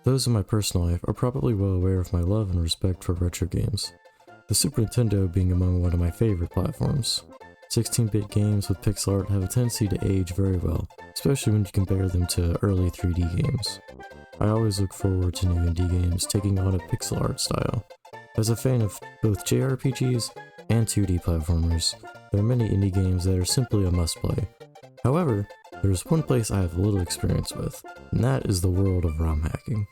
Those in my personal life are probably well aware of my love and respect for retro games, the Super Nintendo being among one of my favorite platforms. 16-bit games with pixel art have a tendency to age very well, especially when you compare them to early 3D games. I always look forward to new indie games taking on a pixel art style. As a fan of both JRPGs and 2D platformers, there are many indie games that are simply a must-play. However, there is one place I have little experience with, and that is the world of ROM hacking.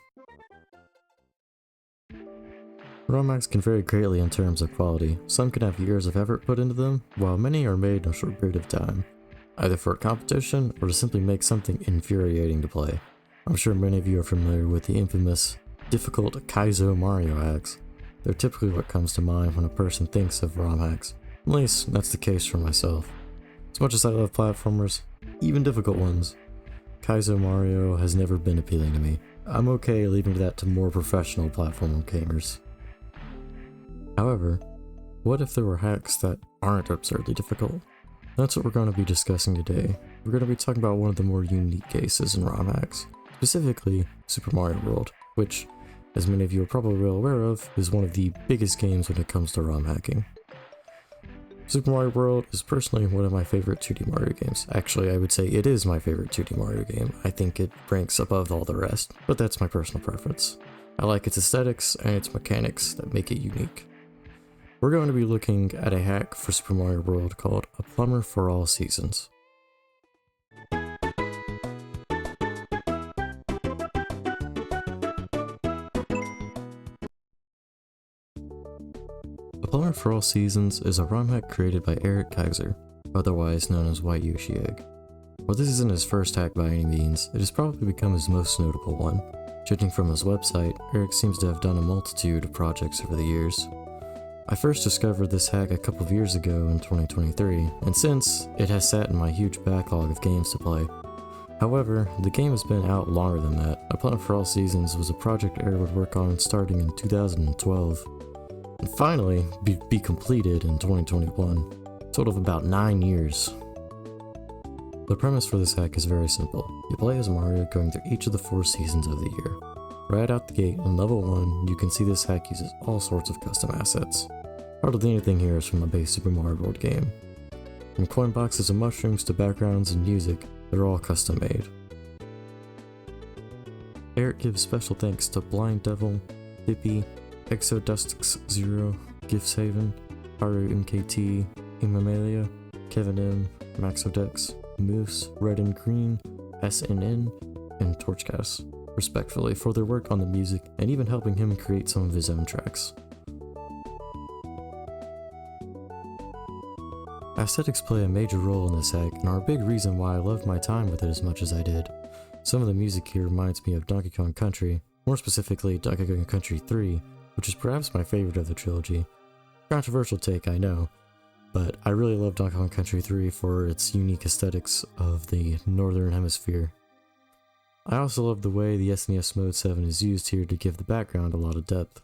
ROM hacks can vary greatly in terms of quality. Some can have years of effort put into them, while many are made in a short period of time, either for a competition or to simply make something infuriating to play. I'm sure many of you are familiar with the infamous, difficult Kaizo Mario hacks. They're typically what comes to mind when a person thinks of ROM hacks. At least, that's the case for myself. As much as I love platformers, even difficult ones, Kaizo Mario has never been appealing to me. I'm okay leaving that to more professional platformer gamers. However, what if there were hacks that aren't absurdly difficult? That's what we're going to be discussing today. We're going to be talking about one of the more unique cases in ROM hacks, specifically Super Mario World, which, as many of you are probably well aware of, is one of the biggest games when it comes to ROM hacking. Super Mario World is personally one of my favorite 2D Mario games. Actually, I would say it is my favorite 2D Mario game. I think it ranks above all the rest, but that's my personal preference. I like its aesthetics and its mechanics that make it unique. We're going to be looking at a hack for Super Mario World called a Plumber for all seasons. A Plumber for all seasons is a ROM hack created by Eric Kaiser, otherwise known as White Yoshi Egg. While this isn't his first hack by any means, it has probably become his most notable one. Judging from his website, Eric seems to have done a multitude of projects over the years. I first discovered this hack a couple of years ago in 2023, and since, it has sat in my huge backlog of games to play. However, the game has been out longer than that. A Plumber for all seasons was a project Eric would work on starting in 2012, and finally be completed in 2021, a total of about 9 years. The premise for this hack is very simple. You play as Mario going through each of the 4 seasons of the year. Right out the gate, on level 1, you can see this hack uses all sorts of custom assets. Hardly anything here is from a base Super Mario World game. From coin boxes and mushrooms to backgrounds and music, they're all custom made. Eric gives special thanks to Blind Devil, Dippy, Exodustix Zero, Giftshaven, Haru MKT, Imamalia, Kevin M, Maxodex, Moose, Red and Green, SNN, and Torchcast, respectfully, for their work on the music and even helping him create some of his own tracks. Aesthetics play a major role in this hack and are a big reason why I loved my time with it as much as I did. Some of the music here reminds me of Donkey Kong Country, more specifically Donkey Kong Country 3, which is perhaps my favorite of the trilogy. Controversial take, I know, but I really love Donkey Kong Country 3 for its unique aesthetics of the Northern Hemisphere. I also love the way the SNES Mode 7 is used here to give the background a lot of depth.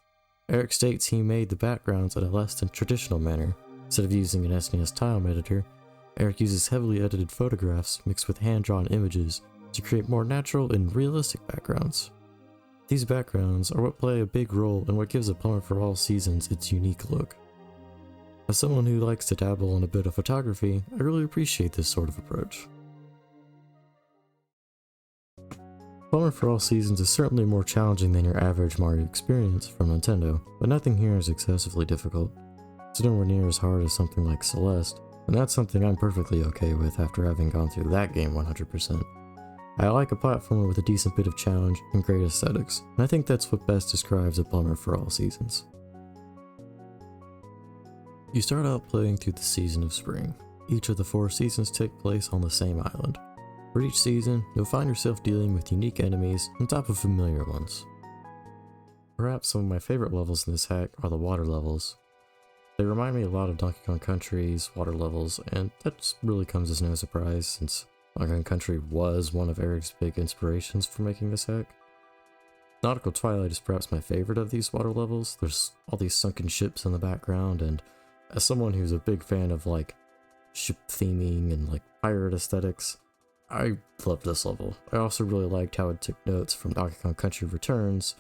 Eric states he made the backgrounds in a less than traditional manner. Instead of using an SNES tile editor, Eric uses heavily edited photographs mixed with hand-drawn images to create more natural and realistic backgrounds. These backgrounds are what play a big role in what gives A Plumber for all seasons its unique look. As someone who likes to dabble in a bit of photography, I really appreciate this sort of approach. Plumber for all seasons is certainly more challenging than your average Mario experience from Nintendo, but nothing here is excessively difficult. It's nowhere near as hard as something like Celeste, and that's something I'm perfectly okay with after having gone through that game 100%. I like a platformer with a decent bit of challenge and great aesthetics, and I think that's what best describes A Plumber for all seasons. You start out playing through the season of spring. Each of the 4 seasons take place on the same island. For each season, you'll find yourself dealing with unique enemies on top of familiar ones. Perhaps some of my favorite levels in this hack are the water levels. They remind me a lot of Donkey Kong Country's water levels, and that really comes as no surprise since Donkey Kong Country was one of Eric's big inspirations for making this hack. Nautical Twilight is perhaps my favorite of these water levels. There's all these sunken ships in the background, and as someone who's a big fan of like ship theming and like pirate aesthetics, I loved this level. I also really liked how it took notes from Donkey Kong Country Returns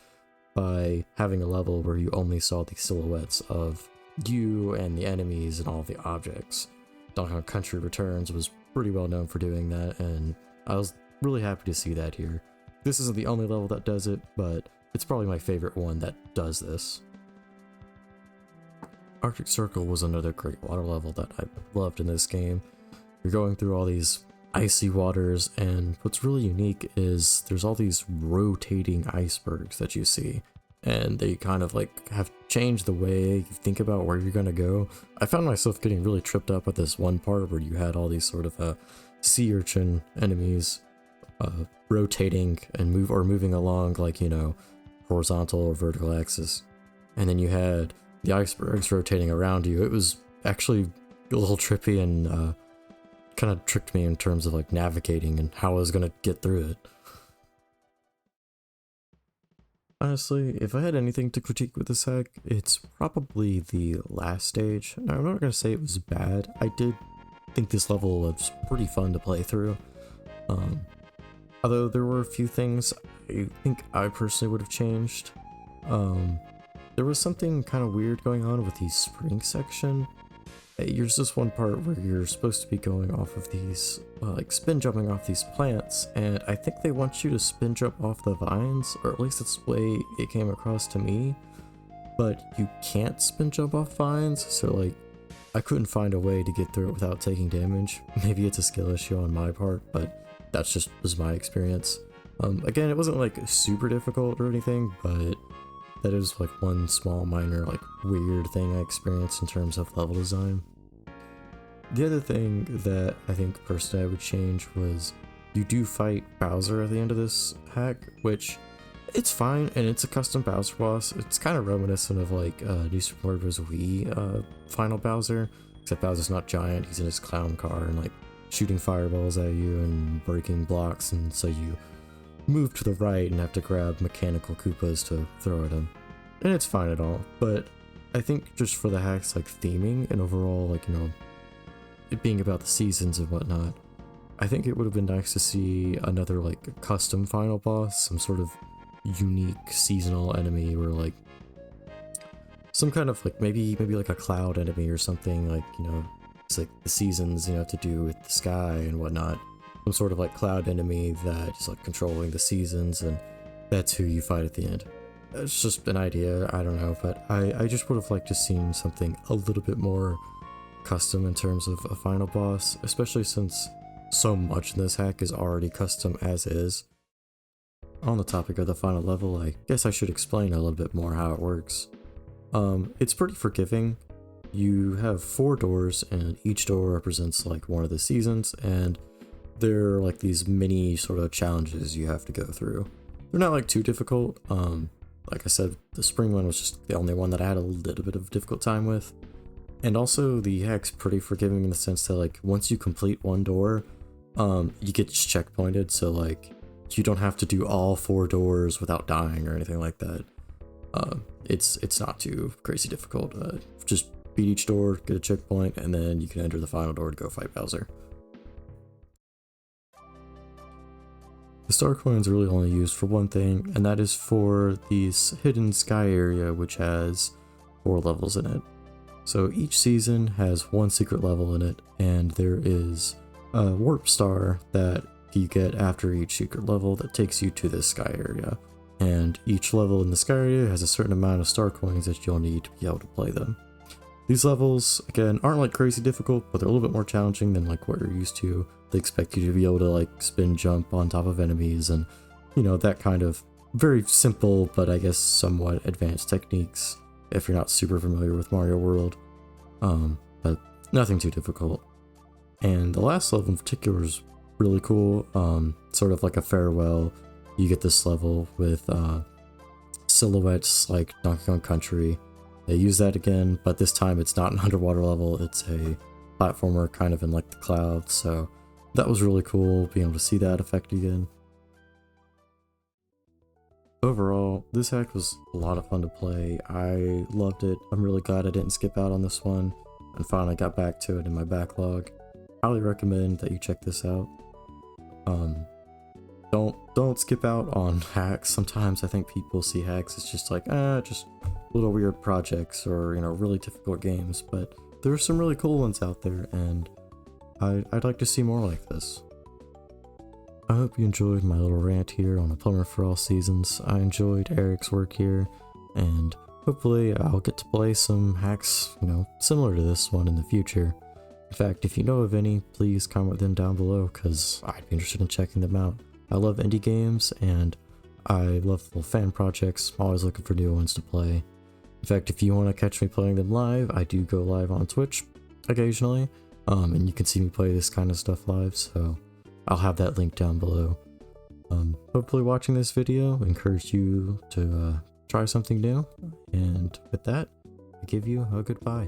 by having a level where you only saw the silhouettes of you and the enemies and all the objects. Donkey Kong Country Returns was pretty well known for doing that, and I was really happy to see that here. This isn't the only level that does it, but it's probably my favorite one that does this. Arctic Circle was another great water level that I loved in this game. You're going through all these icy waters, and what's really unique is there's all these rotating icebergs that you see, and they kind of like have changed the way you think about where you're gonna go. I found myself getting really tripped up at this one part where you had all these sort of sea urchin enemies rotating and moving along, like, you know, horizontal or vertical axis, and then you had the icebergs rotating around you. It was actually a little trippy and kind of tricked me in terms of like navigating and how I was gonna get through it. Honestly, if I had anything to critique with this hack, it's probably the last stage. Now, I'm not gonna say it was bad. I did think this level was pretty fun to play through. Although there were a few things I think I personally would have changed. There was something kind of weird going on with the spring section. There's this one part where you're supposed to be going off of these, like spin jumping off these plants, and I think they want you to spin jump off the vines, or at least that's the way it came across to me. But you can't spin jump off vines, so like, I couldn't find a way to get through it without taking damage. Maybe it's a skill issue on my part, but that's just was my experience. Again, it wasn't like super difficult or anything, but that is like one small minor like weird thing I experienced in terms of level design. The other thing that I think personally I would change was you do fight Bowser at the end of this hack, which it's fine, and it's a custom Bowser boss. It's kind of reminiscent of like New Super Mario Bros. Wii final Bowser, except Bowser's not giant, he's in his clown car and like shooting fireballs at you and breaking blocks, and so you move to the right and have to grab mechanical Koopas to throw at him. And it's fine at all, but I think just for the hack's like theming and overall, like, you know, it being about the seasons and whatnot, I think it would have been nice to see another like custom final boss, some sort of unique seasonal enemy, or like some kind of like maybe like a cloud enemy or something, like, you know, it's like the seasons, you know, have to do with the sky and whatnot. Some sort of like cloud enemy that is like controlling the seasons, and that's who you fight at the end. It's just an idea, I don't know, but I just would have liked to seen something a little bit more custom in terms of a final boss, especially since so much in this hack is already custom as is. On the topic of the final level, I guess I should explain a little bit more how it works. It's pretty forgiving. You have 4 doors, and each door represents like one of the seasons, and they're like these mini sort of challenges you have to go through. They're not like too difficult. Like I said, the spring one was just the only one that I had a little bit of a difficult time with. And also the hack's pretty forgiving in the sense that like once you complete one door, you get checkpointed, so like you don't have to do all 4 doors without dying or anything like that. It's not too crazy difficult. Just beat each door, get a checkpoint, and then you can enter the final door to go fight Bowser. The star coins are really only used for one thing, and that is for this hidden sky area, which has 4 levels in it. So each season has 1 secret level in it, and there is a warp star that you get after each secret level that takes you to this sky area. And each level in the sky area has a certain amount of star coins that you'll need to be able to play them. These levels, again, aren't like crazy difficult, but they're a little bit more challenging than like what you're used to. They expect you to be able to like spin jump on top of enemies and, you know, that kind of very simple but I guess somewhat advanced techniques if you're not super familiar with Mario World. But nothing too difficult. And the last level in particular is really cool. Sort of like a farewell. You get this level with silhouettes like Donkey Kong Country. They use that again, but this time it's not an underwater level, it's a platformer kind of in like the clouds, so that was really cool being able to see that effect again. Overall, this hack was a lot of fun to play. I loved it. I'm really glad I didn't skip out on this one and finally got back to it in my backlog. Highly recommend that you check this out. Don't skip out on hacks. Sometimes I think people see hacks as just like, just little weird projects or, you know, really difficult games, but there are some really cool ones out there, and I'd like to see more like this. I hope you enjoyed my little rant here on a Plumber for All Seasons. I enjoyed Eric's work here, and hopefully I'll get to play some hacks, you know, similar to this one in the future. In fact, if you know of any, please comment them down below, because I'd be interested in checking them out. I love indie games, and I love little fan projects. I'm always looking for new ones to play. In fact, if you want to catch me playing them live, I do go live on Twitch occasionally, and you can see me play this kind of stuff live, so I'll have that link down below. Hopefully watching this video encouraged you to try something new, and with that, I give you a goodbye.